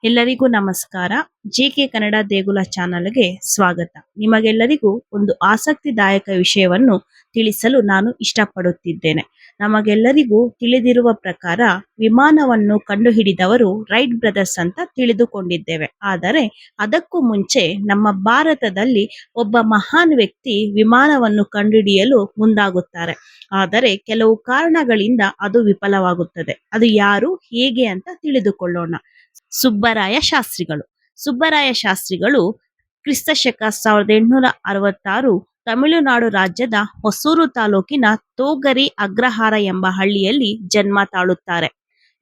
ಎಲ್ಲರಿಗೂ ನಮಸ್ಕಾರ. ಜೆಕೆ ಕನ್ನಡ ದೇಗುಲ ಚಾನಲ್ಗೆ ಸ್ವಾಗತ. ನಿಮಗೆಲ್ಲರಿಗೂ ಒಂದು ಆಸಕ್ತಿದಾಯಕ ವಿಷಯವನ್ನು ತಿಳಿಸಲು ನಾನು ಇಷ್ಟಪಡುತ್ತಿದ್ದೇನೆ. ನಮಗೆಲ್ಲರಿಗೂ ತಿಳಿದಿರುವ ಪ್ರಕಾರ ವಿಮಾನವನ್ನು ಕಂಡುಹಿಡಿದವರು ರೈಟ್ ಬ್ರದರ್ಸ್ ಅಂತ ತಿಳಿದುಕೊಂಡಿದ್ದೇವೆ. ಆದರೆ ಅದಕ್ಕೂ ಮುಂಚೆ ನಮ್ಮ ಭಾರತದಲ್ಲಿ ಒಬ್ಬ ಮಹಾನ್ ವ್ಯಕ್ತಿ ವಿಮಾನವನ್ನು ಕಂಡುಹಿಡಿಯಲು ಮುಂದಾಗುತ್ತಾರೆ. ಆದರೆ ಕೆಲವು ಕಾರಣಗಳಿಂದ ಅದು ವಿಫಲವಾಗುತ್ತದೆ. ಅದು ಯಾರು, ಹೇಗೆ ಅಂತ ತಿಳಿದುಕೊಳ್ಳೋಣ. ಸುಬ್ಬರಾಯ ಶಾಸ್ತ್ರಿಗಳು. ಸುಬ್ಬರಾಯ ಶಾಸ್ತ್ರಿಗಳು ಕ್ರಿಸ್ತಶಕ 1866 ತಮಿಳುನಾಡು ರಾಜ್ಯದ ಹೊಸೂರು ತಾಲೂಕಿನ ತೋಗರಿ ಅಗ್ರಹಾರ ಎಂಬ ಹಳ್ಳಿಯಲ್ಲಿ ಜನ್ಮ ತಾಳುತ್ತಾರೆ.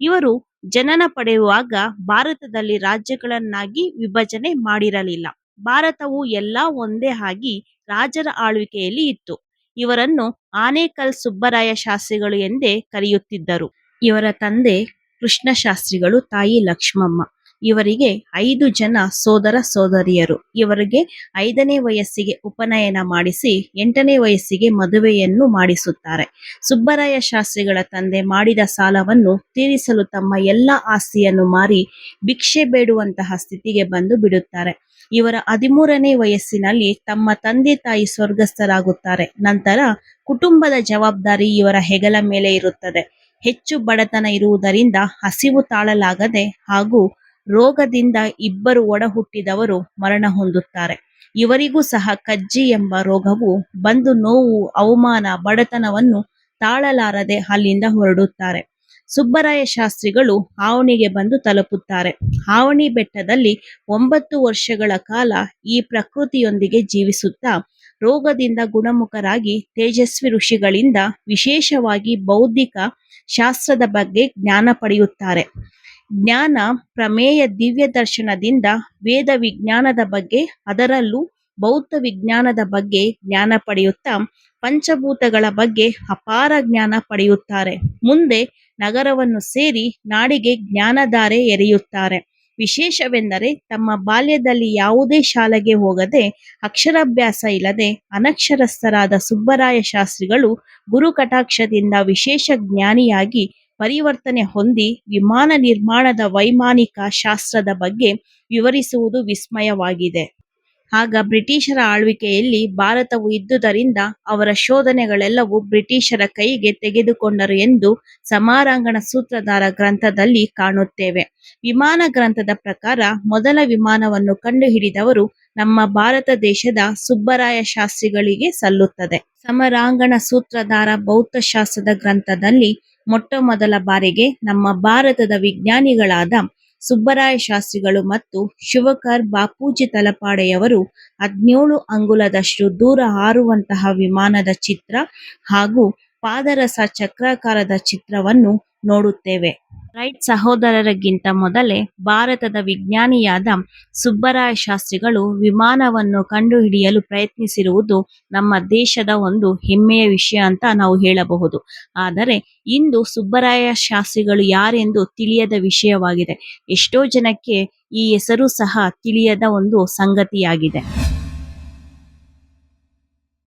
ಇವರು ಜನನ ಪಡೆಯುವಾಗ ಭಾರತದಲ್ಲಿ ರಾಜ್ಯಗಳನ್ನಾಗಿ ವಿಭಜನೆ ಮಾಡಿರಲಿಲ್ಲ. ಭಾರತವು ಎಲ್ಲ ಒಂದೇ ಆಗಿ ರಾಜರ ಆಳ್ವಿಕೆಯಲ್ಲಿ ಇತ್ತು. ಇವರನ್ನು ಆನೇಕಲ್ ಸುಬ್ಬರಾಯ ಶಾಸ್ತ್ರಿಗಳು ಎಂದೇ ಕರೆಯುತ್ತಿದ್ದರು. ಇವರ ತಂದೆ ಕೃಷ್ಣ ಶಾಸ್ತ್ರಿಗಳು, ತಾಯಿ ಲಕ್ಷ್ಮಮ್ಮ. ಇವರಿಗೆ 5 ಜನ ಸೋದರ ಸೋದರಿಯರು. ಇವರಿಗೆ 5ನೇ ವಯಸ್ಸಿಗೆ ಉಪನಯನ ಮಾಡಿಸಿ 8ನೇ ವಯಸ್ಸಿಗೆ ಮದುವೆಯನ್ನು ಮಾಡಿಸುತ್ತಾರೆ. ಸುಬ್ಬರಾಯ ಶಾಸ್ತ್ರಿಗಳ ತಂದೆ ಮಾಡಿದ ಸಾಲವನ್ನು ತೀರಿಸಲು ತಮ್ಮ ಎಲ್ಲ ಆಸ್ತಿಯನ್ನು ಮಾರಿ ಭಿಕ್ಷೆ ಬೇಡುವಂತಹ ಸ್ಥಿತಿಗೆ ಬಂದು ಬಿಡುತ್ತಾರೆ. ಇವರ 13ನೇ ವಯಸ್ಸಿನಲ್ಲಿ ತಮ್ಮ ತಂದೆ ತಾಯಿ ಸ್ವರ್ಗಸ್ಥರಾಗುತ್ತಾರೆ. ನಂತರ ಕುಟುಂಬದ ಜವಾಬ್ದಾರಿ ಇವರ ಹೆಗಲ ಮೇಲೆ ಇರುತ್ತದೆ. ಹೆಚ್ಚು ಬಡತನ ಇರುವುದರಿಂದ ಹಸಿವು ತಾಳಲಾಗದೆ ಹಾಗೂ ರೋಗದಿಂದ 2 ಒಡ ಹುಟ್ಟಿದವರು ಮರಣ ಹೊಂದುತ್ತಾರೆ. ಇವರಿಗೂ ಸಹ ಕಜ್ಜಿ ಎಂಬ ರೋಗವು ಬಂದು ನೋವು, ಅವಮಾನ, ಬಡತನವನ್ನು ತಾಳಲಾರದೆ ಅಲ್ಲಿಂದ ಹೊರಡುತ್ತಾರೆ. ಸುಬ್ಬರಾಯ ಶಾಸ್ತ್ರಿಗಳು ಆವಣಿಗೆ ಬಂದು ತಲುಪುತ್ತಾರೆ. ಆವಣಿ ಬೆಟ್ಟದಲ್ಲಿ 9 ವರ್ಷಗಳ ಕಾಲ ಈ ಪ್ರಕೃತಿಯೊಂದಿಗೆ ಜೀವಿಸುತ್ತಾ ರೋಗದಿಂದ ಗುಣಮುಖರಾಗಿ ತೇಜಸ್ವಿ ಋಷಿಗಳಿಂದ ವಿಶೇಷವಾಗಿ ಬೌದ್ಧಿಕ ಶಾಸ್ತ್ರದ ಬಗ್ಗೆ ಜ್ಞಾನ ಪಡೆಯುತ್ತಾರೆ. ಜ್ಞಾನ ಪ್ರಮೇಯ ದಿವ್ಯ ದರ್ಶನದಿಂದ ವೇದ ವಿಜ್ಞಾನದ ಬಗ್ಗೆ, ಅದರಲ್ಲೂ ಭೌತ ವಿಜ್ಞಾನದ ಬಗ್ಗೆ ಜ್ಞಾನ ಪಡೆಯುತ್ತಾ ಪಂಚಭೂತಗಳ ಬಗ್ಗೆ ಅಪಾರ ಜ್ಞಾನ ಪಡೆಯುತ್ತಾರೆ. ಮುಂದೆ ನಗರವನ್ನು ಸೇರಿ ನಾಡಿಗೆ ಜ್ಞಾನಧಾರೆ ಎರೆಯುತ್ತಾರೆ. ವಿಶೇಷವೆಂದರೆ ತಮ್ಮ ಬಾಲ್ಯದಲ್ಲಿ ಯಾವುದೇ ಶಾಲೆಗೆ ಹೋಗದೆ ಅಕ್ಷರಾಭ್ಯಾಸ ಇಲ್ಲದೆ ಅನಕ್ಷರಸ್ಥರಾದ ಸುಬ್ಬರಾಯ ಶಾಸ್ತ್ರಿಗಳು ಗುರು ಕಟಾಕ್ಷದಿಂದ ವಿಶೇಷ ಜ್ಞಾನಿಯಾಗಿ ಪರಿವರ್ತನೆ ಹೊಂದಿ ವಿಮಾನ ನಿರ್ಮಾಣದ ವೈಮಾನಿಕ ಶಾಸ್ತ್ರದ ಬಗ್ಗೆ ವಿವರಿಸುವುದು ವಿಸ್ಮಯವಾಗಿದೆ. ಆಗ ಬ್ರಿಟಿಷರ ಆಳ್ವಿಕೆಯಲ್ಲಿ ಭಾರತವು ಇದ್ದುದರಿಂದ ಅವರ ಶೋಧನೆಗಳೆಲ್ಲವೂ ಬ್ರಿಟಿಷರ ಕೈಗೆ ತೆಗೆದುಕೊಂಡರು ಎಂದು ಸಮರಾಂಗಣ ಸೂತ್ರಧಾರ ಗ್ರಂಥದಲ್ಲಿ ಕಾಣುತ್ತೇವೆ. ವಿಮಾನ ಗ್ರಂಥದ ಪ್ರಕಾರ ಮೊದಲ ವಿಮಾನವನ್ನು ಕಂಡುಹಿಡಿದವರು ನಮ್ಮ ಭಾರತ ದೇಶದ ಸುಬ್ಬರಾಯ ಶಾಸ್ತ್ರಿಗಳಿಗೆ ಸಲ್ಲುತ್ತದೆ. ಸಮರಾಂಗಣ ಸೂತ್ರಧಾರ ಭೌತಶಾಸ್ತ್ರದ ಗ್ರಂಥದಲ್ಲಿ ಮೊಟ್ಟಮೊದಲ ಬಾರಿಗೆ ನಮ್ಮ ಭಾರತದ ವಿಜ್ಞಾನಿಗಳಾದ ಸುಬ್ಬರಾಯ ಶಾಸ್ತ್ರಿಗಳು ಮತ್ತು ಶಿವಕರ್ ಬಾಪೂಜಿ ತಲಪಾಡೆಯವರು 17 ಅಂಗುಲದಷ್ಟು ದೂರ ಹಾರುವಂತಹ ವಿಮಾನದ ಚಿತ್ರ ಹಾಗೂ ಪಾದರಸ ಚಕ್ರಾಕಾರದ ಚಿತ್ರವನ್ನು ನೋಡುತ್ತೇವೆ. ರೈಟ್ ಸಹೋದರರಿಗಿಂತ ಮೊದಲೇ ಭಾರತದ ವಿಜ್ಞಾನಿಯಾದ ಸುಬ್ಬರಾಯ ಶಾಸ್ತ್ರಿಗಳು ವಿಮಾನವನ್ನು ಕಂಡುಹಿಡಿಯಲು ಪ್ರಯತ್ನಿಸಿರುವುದು ನಮ್ಮ ದೇಶದ ಒಂದು ಹೆಮ್ಮೆಯ ವಿಷಯ ಅಂತ ನಾವು ಹೇಳಬಹುದು. ಆದರೆ ಇಂದು ಸುಬ್ಬರಾಯ ಶಾಸ್ತ್ರಿಗಳು ಯಾರೆಂದು ತಿಳಿಯದ ವಿಷಯವಾಗಿದೆ. ಎಷ್ಟೋ ಜನಕ್ಕೆ ಈ ಹೆಸರು ಸಹ ತಿಳಿಯದ ಒಂದು ಸಂಗತಿಯಾಗಿದೆ.